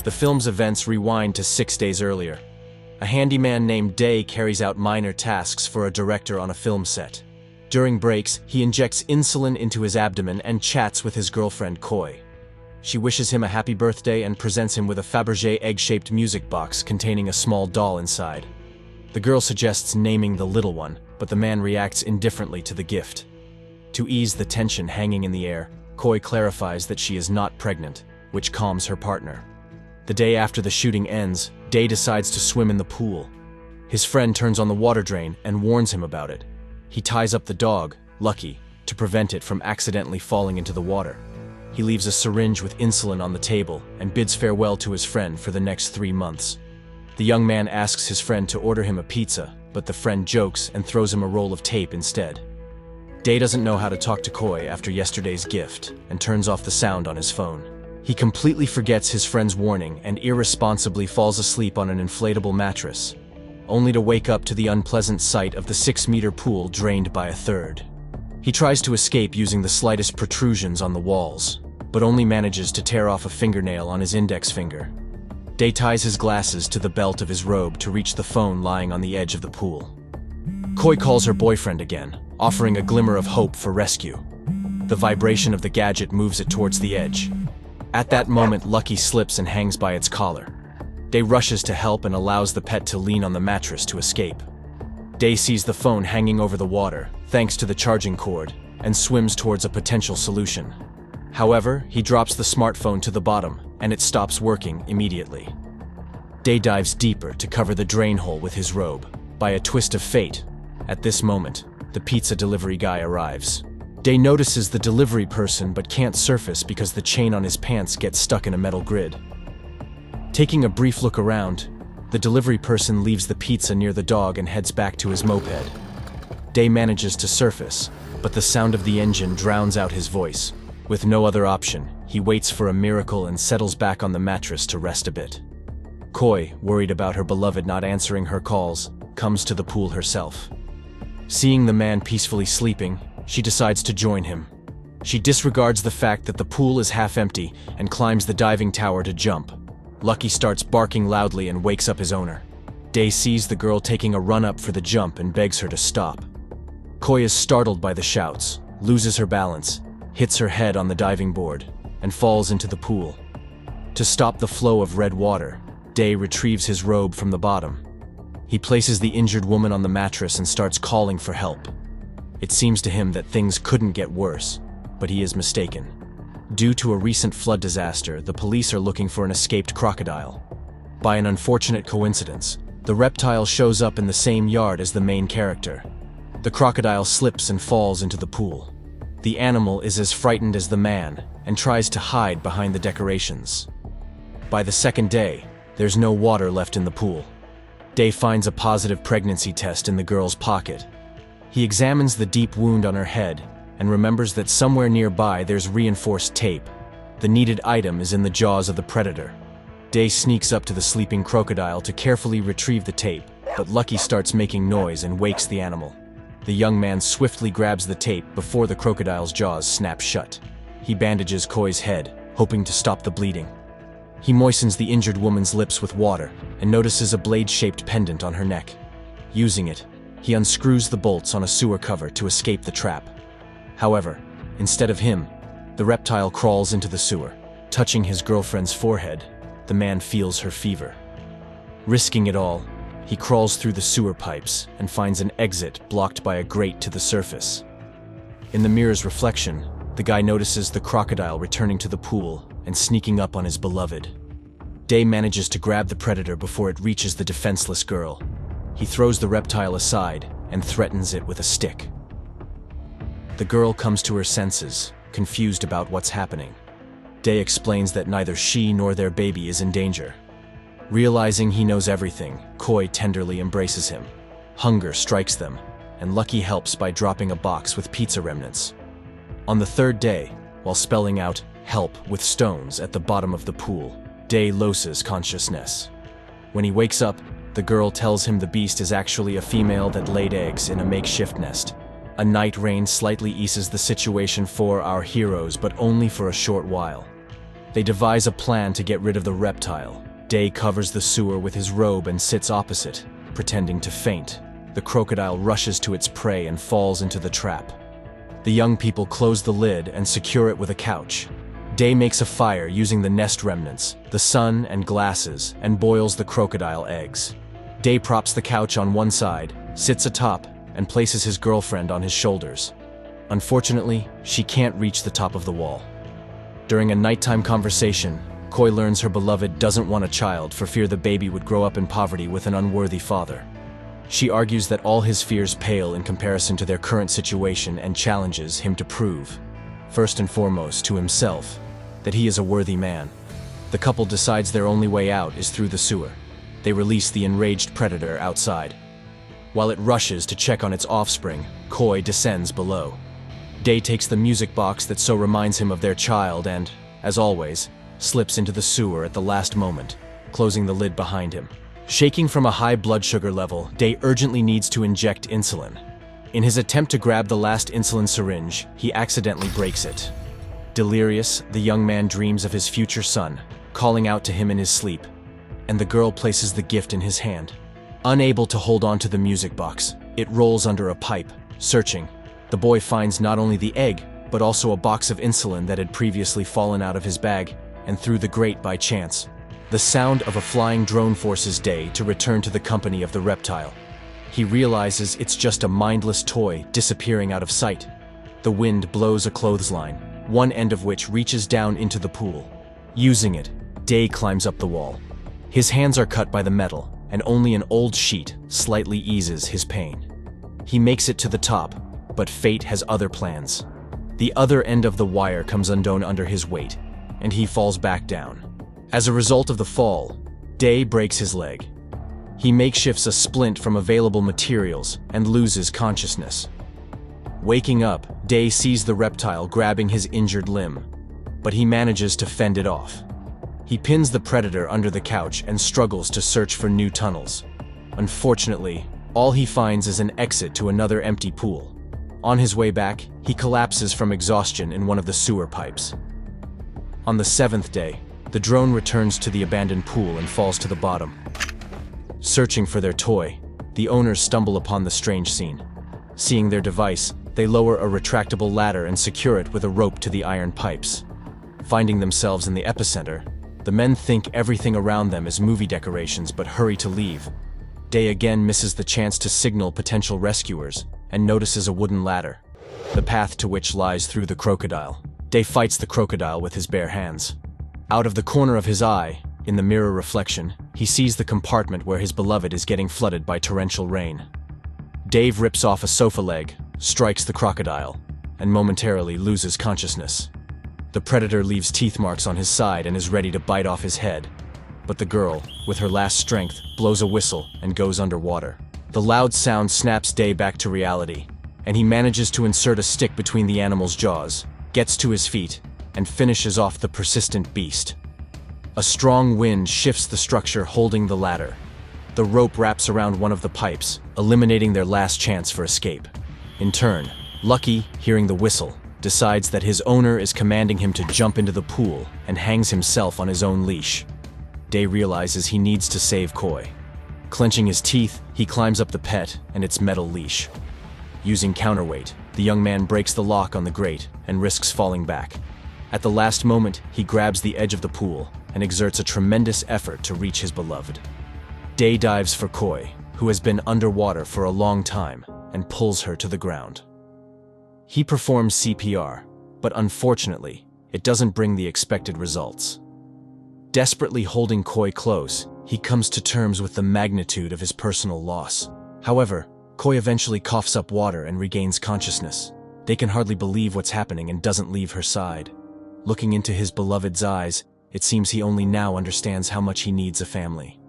The film's events rewind to 6 days earlier. A handyman named Day carries out minor tasks for a director on a film set. During breaks, he injects insulin into his abdomen and chats with his girlfriend Koi. She wishes him a happy birthday and presents him with a Fabergé egg-shaped music box containing a small doll inside. The girl suggests naming the little one, but the man reacts indifferently to the gift. To ease the tension hanging in the air, Koi clarifies that she is not pregnant, which calms her partner. The day after the shooting ends, Day decides to swim in the pool. His friend turns on the water drain and warns him about it. He ties up the dog, Lucky, to prevent it from accidentally falling into the water. He leaves a syringe with insulin on the table and bids farewell to his friend for the next 3 months. The young man asks his friend to order him a pizza, but the friend jokes and throws him a roll of tape instead. Day doesn't know how to talk to Koi after yesterday's gift and turns off the sound on his phone. He completely forgets his friend's warning and irresponsibly falls asleep on an inflatable mattress, only to wake up to the unpleasant sight of the 6-meter pool drained by a third. He tries to escape using the slightest protrusions on the walls, but only manages to tear off a fingernail on his index finger. Day ties his glasses to the belt of his robe to reach the phone lying on the edge of the pool. Koi calls her boyfriend again, offering a glimmer of hope for rescue. The vibration of the gadget moves it towards the edge. At that moment, Lucky slips and hangs by its collar. Day rushes to help and allows the pet to lean on the mattress to escape. Day sees the phone hanging over the water, thanks to the charging cord, and swims towards a potential solution. However, he drops the smartphone to the bottom, and it stops working immediately. Day dives deeper to cover the drain hole with his robe. By a twist of fate, at this moment, the pizza delivery guy arrives. Day notices the delivery person but can't surface because the chain on his pants gets stuck in a metal grid. Taking a brief look around, the delivery person leaves the pizza near the dog and heads back to his moped. Day manages to surface, but the sound of the engine drowns out his voice. With no other option, he waits for a miracle and settles back on the mattress to rest a bit. Koi, worried about her beloved not answering her calls, comes to the pool herself. Seeing the man peacefully sleeping, she decides to join him. She disregards the fact that the pool is half empty and climbs the diving tower to jump. Lucky starts barking loudly and wakes up his owner. Day sees the girl taking a run-up for the jump and begs her to stop. Koi is startled by the shouts, loses her balance, hits her head on the diving board, and falls into the pool. To stop the flow of red water, Day retrieves his robe from the bottom. He places the injured woman on the mattress and starts calling for help. It seems to him that things couldn't get worse, but he is mistaken. Due to a recent flood disaster, the police are looking for an escaped crocodile. By an unfortunate coincidence, the reptile shows up in the same yard as the main character. The crocodile slips and falls into the pool. The animal is as frightened as the man and tries to hide behind the decorations. By the second day, there's no water left in the pool. Day finds a positive pregnancy test in the girl's pocket. He examines the deep wound on her head and remembers that somewhere nearby there's reinforced tape. The needed item is in the jaws of the predator. Day sneaks up to the sleeping crocodile to carefully retrieve the tape, but Lucky starts making noise and wakes the animal. The young man swiftly grabs the tape before the crocodile's jaws snap shut. He bandages Koi's head, hoping to stop the bleeding. He moistens the injured woman's lips with water and notices a blade-shaped pendant on her neck. Using it, he unscrews the bolts on a sewer cover to escape the trap. However, instead of him, the reptile crawls into the sewer. Touching his girlfriend's forehead, the man feels her fever. Risking it all, he crawls through the sewer pipes and finds an exit blocked by a grate to the surface. In the mirror's reflection, the guy notices the crocodile returning to the pool and sneaking up on his beloved. Day manages to grab the predator before it reaches the defenseless girl. He throws the reptile aside and threatens it with a stick. The girl comes to her senses, confused about what's happening. Day explains that neither she nor their baby is in danger. Realizing he knows everything, Koi tenderly embraces him. Hunger strikes them, and Lucky helps by dropping a box with pizza remnants. On the third day, while spelling out "help" with stones at the bottom of the pool, Day loses consciousness. When he wakes up, the girl tells him the beast is actually a female that laid eggs in a makeshift nest. A night rain slightly eases the situation for our heroes, but only for a short while. They devise a plan to get rid of the reptile. Day covers the sewer with his robe and sits opposite, pretending to faint. The crocodile rushes to its prey and falls into the trap. The young people close the lid and secure it with a couch. Day makes a fire using the nest remnants, the sun and glasses, and boils the crocodile eggs. Day props the couch on one side, sits atop, and places his girlfriend on his shoulders. Unfortunately, she can't reach the top of the wall. During a nighttime conversation, Koi learns her beloved doesn't want a child for fear the baby would grow up in poverty with an unworthy father. She argues that all his fears pale in comparison to their current situation and challenges him to prove, first and foremost to himself, that he is a worthy man. The couple decides their only way out is through the sewer. They release the enraged predator outside. While it rushes to check on its offspring, Koi descends below. Day takes the music box that so reminds him of their child and, as always, slips into the sewer at the last moment, closing the lid behind him. Shaking from a high blood sugar level, Day urgently needs to inject insulin. In his attempt to grab the last insulin syringe, he accidentally breaks it. Delirious, the young man dreams of his future son, calling out to him in his sleep, and the girl places the gift in his hand. Unable to hold on to the music box, it rolls under a pipe. Searching, the boy finds not only the egg, but also a box of insulin that had previously fallen out of his bag and through the grate by chance. The sound of a flying drone forces Day to return to the company of the reptile. He realizes it's just a mindless toy disappearing out of sight. The wind blows a clothesline, one end of which reaches down into the pool. Using it, Day climbs up the wall. His hands are cut by the metal, and only an old sheet slightly eases his pain. He makes it to the top, but fate has other plans. The other end of the wire comes undone under his weight, and he falls back down. As a result of the fall, Day breaks his leg. He makeshifts a splint from available materials and loses consciousness. Waking up, Day sees the reptile grabbing his injured limb, but he manages to fend it off. He pins the predator under the couch and struggles to search for new tunnels. Unfortunately, all he finds is an exit to another empty pool. On his way back, he collapses from exhaustion in one of the sewer pipes. On the 7th day, the drone returns to the abandoned pool and falls to the bottom. Searching for their toy, the owners stumble upon the strange scene. Seeing their device, they lower a retractable ladder and secure it with a rope to the iron pipes. Finding themselves in the epicenter, the men think everything around them is movie decorations but hurry to leave. Day again misses the chance to signal potential rescuers and notices a wooden ladder, the path to which lies through the crocodile. Day fights the crocodile with his bare hands. Out of the corner of his eye, in the mirror reflection, he sees the compartment where his beloved is getting flooded by torrential rain. Dave rips off a sofa leg, strikes the crocodile, and momentarily loses consciousness. The predator leaves teeth marks on his side and is ready to bite off his head. But the girl, with her last strength, blows a whistle and goes underwater. The loud sound snaps Day back to reality, and he manages to insert a stick between the animal's jaws, gets to his feet, and finishes off the persistent beast. A strong wind shifts the structure holding the ladder. The rope wraps around one of the pipes, eliminating their last chance for escape. In turn, Lucky, hearing the whistle, decides that his owner is commanding him to jump into the pool and hangs himself on his own leash. Day realizes he needs to save Koi. Clenching his teeth, he climbs up the pet and its metal leash. Using counterweight, the young man breaks the lock on the grate and risks falling back. At the last moment, he grabs the edge of the pool and exerts a tremendous effort to reach his beloved. Day dives for Koi, who has been underwater for a long time, and pulls her to the ground. He performs CPR, but unfortunately, it doesn't bring the expected results. Desperately holding Koi close, he comes to terms with the magnitude of his personal loss. However, Koi eventually coughs up water and regains consciousness. Day can hardly believe what's happening and doesn't leave her side. Looking into his beloved's eyes, it seems he only now understands how much he needs a family.